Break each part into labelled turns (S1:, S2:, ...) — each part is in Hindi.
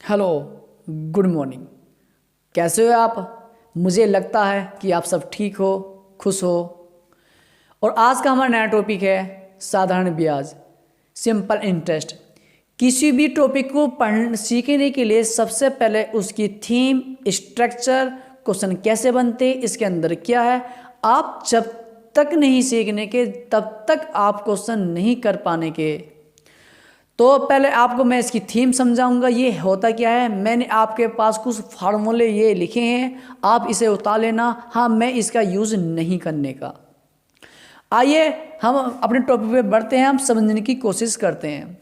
S1: Hello, good morning. कैसे हो आप? मुझे लगता है कि आप सब ठीक हो, खुश हो। और आज का हमारा नया टॉपिक है साधारण ब्याज, सिंपल इंटरेस्ट। किसी भी टॉपिक को पढ़ सीखने के लिए सबसे पहले उसकी थीम, स्ट्रक्चर, क्वेश्चन कैसे बनते, इसके अंदर क्या है, आप जब तक नहीं सीखने के तब तक आप क्वेश्चन नहीं कर पाने के। तो पहले आपको मैं इसकी थीम समझाऊंगा। ये होता क्या है, मैंने आपके पास कुछ फार्मूले ये लिखे हैं, आप इसे उतार लेना। हाँ, मैं इसका यूज़ नहीं करने का। आइए हम अपने टॉपिक पे बढ़ते हैं, हम समझने की कोशिश करते हैं।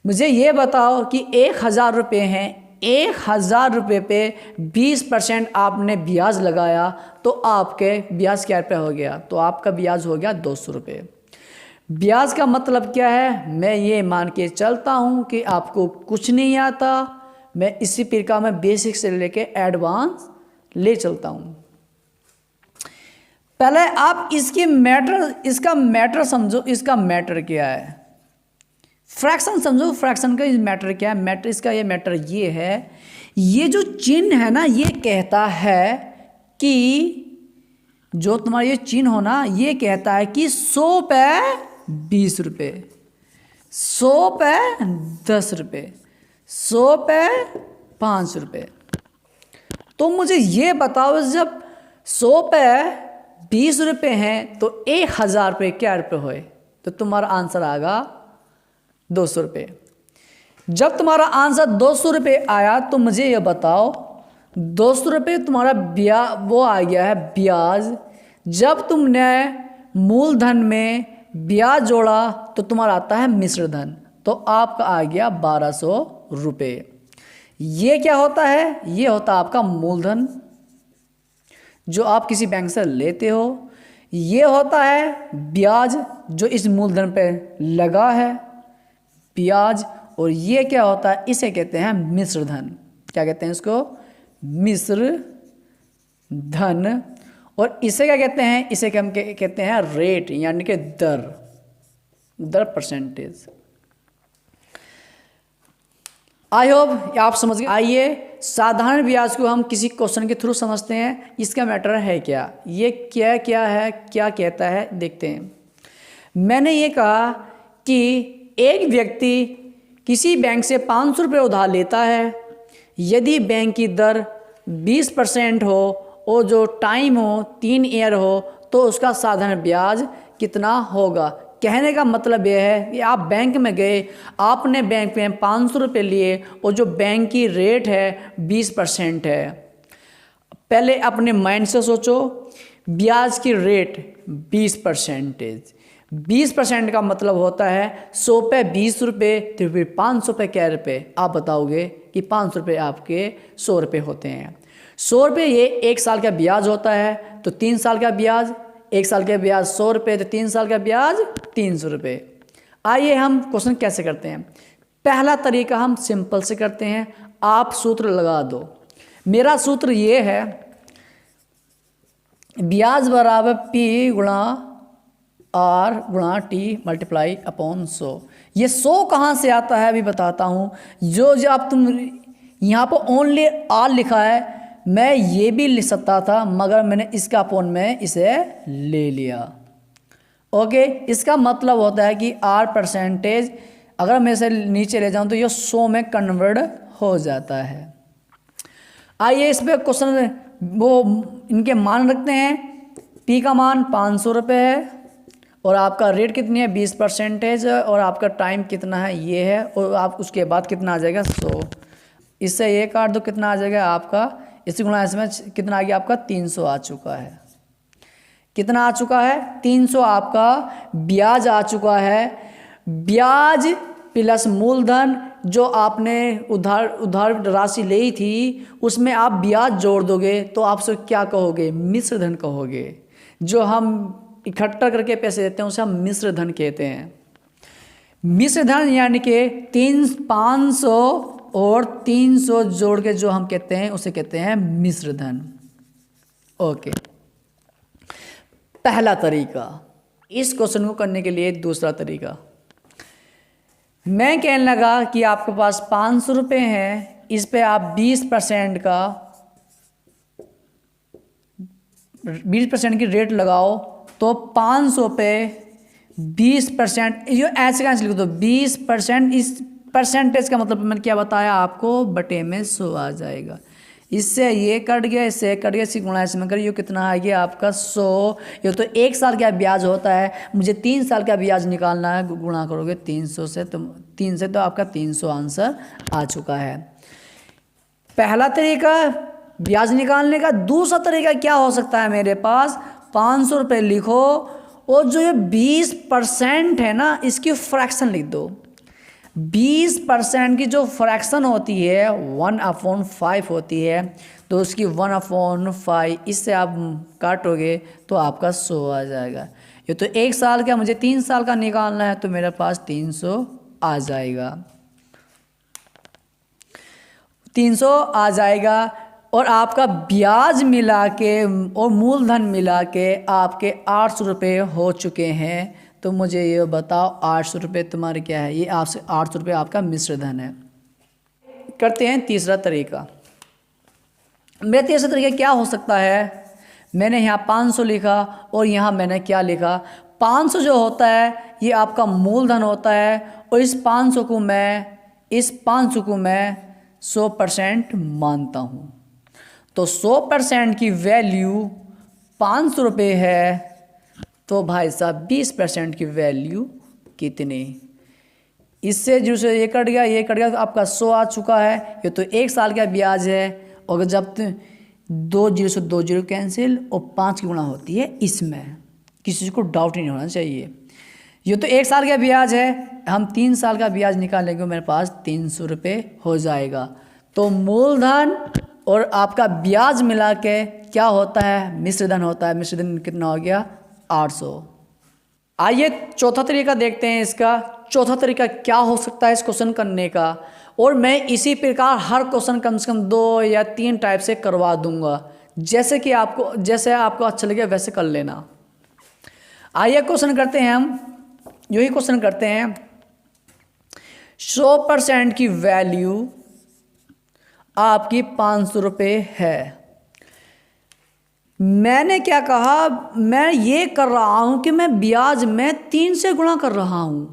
S1: मुझे ये बताओ कि 1,000 रुपये हैं, 1,000 रुपये पे 20% आपने ब्याज लगाया तो आपके ब्याज क्या रुपये हो गया? तो आपका ब्याज हो गया 200 रुपये। ब्याज का मतलब क्या है? मैं ये मान के चलता हूँ कि आपको कुछ नहीं आता, मैं इसी प्रकार में बेसिक से लेके एडवांस ले चलता हूँ। पहले आप इसका मैटर समझो। इसका मैटर क्या है? फ्रैक्शन समझो, फ्रैक्शन का मैटर क्या है? मैटर इसका ये मैटर ये है, ये जो चिन्ह है ना, ये कहता है कि जो तुम्हारा ये चिन्ह हो ना, ये कहता है कि 100 पे 20 रुपये, 100 पे 10 रुपये, 100 पे 5 रुपये। तो मुझे ये बताओ, जब 100 पे 20 रुपये हैं तो 1,000 रुपये क्या रुपये हुए? तो तुम्हारा आंसर आएगा 200 रुपये। जब तुम्हारा आंसर 200 रुपये आया तो मुझे ये बताओ, 200 रुपये तुम्हारा वो आ गया है ब्याज। जब तुमने मूलधन में ब्याज जोड़ा तो तुम्हारा आता है मिश्र धन, तो आपका आ गया 1,200 रुपये। ये क्या होता है? ये होता है आपका मूलधन जो आप किसी बैंक से लेते हो। ये होता है ब्याज जो इस मूलधन पे लगा है, ब्याज। और ये क्या होता है? इसे कहते हैं मिश्र धन। क्या कहते हैं इसको? मिश्र धन। और इसे क्या कहते हैं? इसे हम कहते हैं रेट, यानी कि दर परसेंटेज। आई होप आप समझ गए। आइए साधारण ब्याज को हम किसी क्वेश्चन के थ्रू समझते हैं। इसका मैटर है क्या, ये क्या क्या है, क्या कहता है, देखते हैं। मैंने ये कहा कि एक व्यक्ति किसी बैंक से 500 रुपये उधार लेता है। यदि बैंक की दर 20% हो और जो टाइम हो 3 ईयर हो तो उसका साधारण ब्याज कितना होगा? कहने का मतलब यह है कि आप बैंक में गए, आपने बैंक में 500 रुपये लिए और जो बैंक की रेट है 20% है। पहले अपने माइंड से सोचो, ब्याज की रेट 20%। 20% का मतलब होता है 100 पे 20 रुपये, तो फिर 500 पे क्या रुपये? आप बताओगे कि 500 रुपये आपके 100 रुपये होते हैं। 100 रुपये ये 1 साल का ब्याज होता है, तो 3 साल का ब्याज, 1 साल का ब्याज 100 रुपये, तो 3 साल का ब्याज 300 रुपये। आइए हम क्वेश्चन कैसे करते हैं। पहला तरीका हम सिंपल से करते हैं। आप सूत्र लगा दो। मेरा सूत्र ये है, ब्याज बराबर P गुणा R गुणा T मल्टीप्लाई अपॉन 100। ये 100 कहाँ से आता है अभी बताता हूँ। जो आप तुम यहाँ पर ओनली R लिखा है, मैं ये भी लिख सकता था मगर मैंने इसका अपॉन में इसे ले लिया। ओके, इसका मतलब होता है कि R परसेंटेज अगर मैं इसे नीचे ले जाऊँ तो ये 100 में कन्वर्ट हो जाता है। आइए इस पर क्वेश्चन वो इनके मान रखते हैं। P का मान 500 रुपये है और आपका रेट कितनी है? 20% और आपका टाइम कितना है? ये है। और आप उसके बाद कितना आ जाएगा? 100। इससे ये काट दो, कितना आ जाएगा आपका? इसी गुणा इसमें कितना आ गया आपका? 300 आ चुका है। कितना आ चुका है? 300 आपका ब्याज आ चुका है। ब्याज प्लस मूलधन जो आपने उधार राशि ली थी उसमें आप ब्याज जोड़ दोगे तो आपसे क्या कहोगे? मिश्र धन कहोगे। जो हम इकट्ठा करके पैसे देते हैं उसे हम मिश्र धन कहते हैं। मिश्र धन यानी कि 500 और 300 जोड़ के जो हम कहते हैं उसे कहते हैं मिश्र धन। ओके, पहला तरीका। इस क्वेश्चन को करने के लिए दूसरा तरीका, मैं कहने लगा कि आपके पास 500 रुपये हैं, इस पे आप 20% की रेट लगाओ, तो 500 पे 20%, ये ऐसे कैसे लिख दो 20%, इस परसेंटेज का मतलब मैंने क्या बताया आपको, बटे में 100 आ जाएगा। इससे ये कट गया, इससे कट गया, इसी गुणा इसमें करिए, कितना आ गया आपका 100। ये तो 1 साल का ब्याज होता है, मुझे 3 साल का ब्याज निकालना है, गुणा करोगे 300 से, तो 3 से तो आपका 300 आंसर आ चुका है। पहला तरीका ब्याज निकालने का। दूसरा तरीका क्या हो सकता है मेरे पास, 500 रुपये लिखो और जो ये 20% है ना, इसकी फ्रैक्शन लिख दो। 20% की जो फ्रैक्शन होती है 1/5 होती है, तो उसकी 1/5 इससे आप काटोगे तो आपका 100 आ जाएगा। ये तो 1 साल का, मुझे 3 साल का निकालना है, तो मेरे पास 300 आ जाएगा, 300 आ जाएगा। और आपका ब्याज मिला के और मूलधन मिला के आपके 800 रुपये हो चुके हैं। तो मुझे ये बताओ 800 रुपये तुम्हारे क्या है, ये आपसे 800 रुपये आपका मिश्र धन है। करते हैं तीसरा तरीका। मेरा तीसरा तरीका क्या हो सकता है, मैंने यहाँ 500 लिखा और यहाँ मैंने क्या लिखा, 500 जो होता है ये आपका मूलधन होता है, और इस 500 को मैं 100% मानता हूँ। तो 100% की वैल्यू 500 रुपये है, तो भाई साहब 20% की वैल्यू कितनी, इससे जो से ये कट गया, ये कट गया, तो आपका 100 आ चुका है। ये तो 1 साल का ब्याज है, और जब 2 0 से 2 0 कैंसिल और 5 की गुणा होती है इसमें, किसी को डाउट नहीं होना चाहिए। ये तो 1 साल का ब्याज है, हम 3 साल का ब्याज निकालेंगे, मेरे पास 300 रुपये हो जाएगा। तो मूलधन और आपका ब्याज मिला के क्या होता है, मिश्रधन होता है। मिश्रधन कितना हो गया, 800। आइए चौथा तरीका देखते हैं इसका। चौथा तरीका क्या हो सकता है इस क्वेश्चन करने का, और मैं इसी प्रकार हर क्वेश्चन कम से कम 2 या 3 टाइप से करवा दूंगा, जैसे आपको अच्छा लगे वैसे कर लेना। आइए क्वेश्चन करते हैं, हम यही क्वेश्चन करते हैं। 100% की वैल्यू आपकी 500 रुपये है। मैंने क्या कहा, मैं ये कर रहा हूं कि मैं ब्याज में 3 से गुणा कर रहा हूं।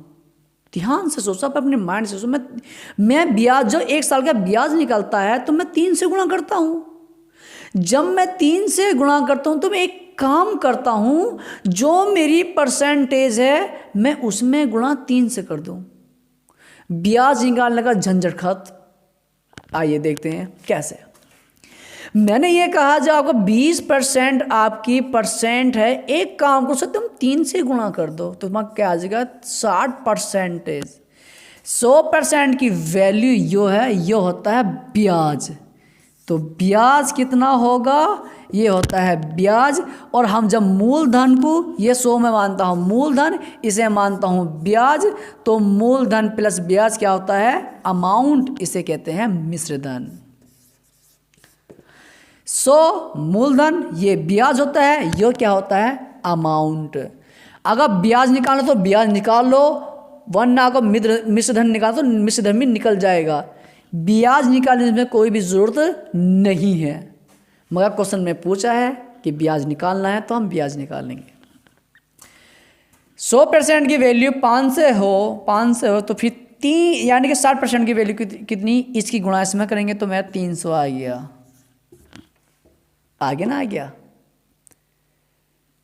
S1: ध्यान से सोचो, अपने माइंड से सोचो, मैं ब्याज, जो 1 साल का ब्याज निकलता है तो मैं 3 से गुणा करता हूं। जब मैं 3 से गुणा करता हूं तो मैं एक काम करता हूं, जो मेरी परसेंटेज है मैं उसमें गुणा 3 से कर दूं, ब्याज निकालने का झंझट खत्म। आइए देखते हैं कैसे। मैंने ये कहा जो आपको 20% आपकी परसेंट है, एक काम को तुम 3 से गुणा कर दो तो तुम्हारा क्या आ जाएगा, 60%। 100% की वैल्यू यो है, यो होता है ब्याज। तो ब्याज कितना होगा, ये होता है ब्याज। और हम जब मूलधन को, ये 100 में मानता हूँ मूलधन, इसे मानता हूँ ब्याज, तो मूलधन प्लस ब्याज क्या होता है, अमाउंट, इसे कहते हैं मिश्रधन। 100 मूलधन, ये ब्याज होता है, ये क्या होता है, अमाउंट। अगर ब्याज निकालो तो ब्याज निकाल लो, वरना अगर मिश्रधन निकालो तो मिश्रधन भी निकल जाएगा। ब्याज निकालने में कोई भी ज़रूरत नहीं है, मगर क्वेश्चन में पूछा है कि ब्याज निकालना है तो हम ब्याज निकालेंगे। 100% की वैल्यू 5 से हो तो फिर 3 यानी कि 60% की वैल्यू कितनी, इसकी गुणा इसमें करेंगे तो मेरा 300 आ गया। आगे ना आ गया,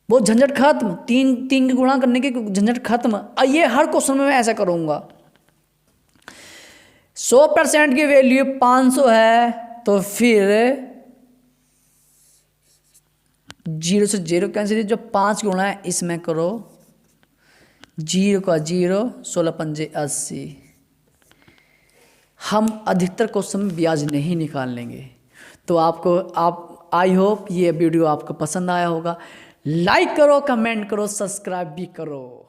S1: वो झंझट खत्म, 3 की गुणा करने की झंझट खत्म। ये हर क्वेश्चन में मैं ऐसा करूंगा। 100% की वैल्यू 500 है, तो फिर 0 से 0 कैंसिल, जो 5 गुणा है इसमें करो, 0 का 0, 16 पंजे 80। हम अधिकतर क्वेश्चन में ब्याज नहीं निकाल लेंगे। तो आई होप ये वीडियो आपको पसंद आया होगा। लाइक करो, कमेंट करो, सब्सक्राइब भी करो।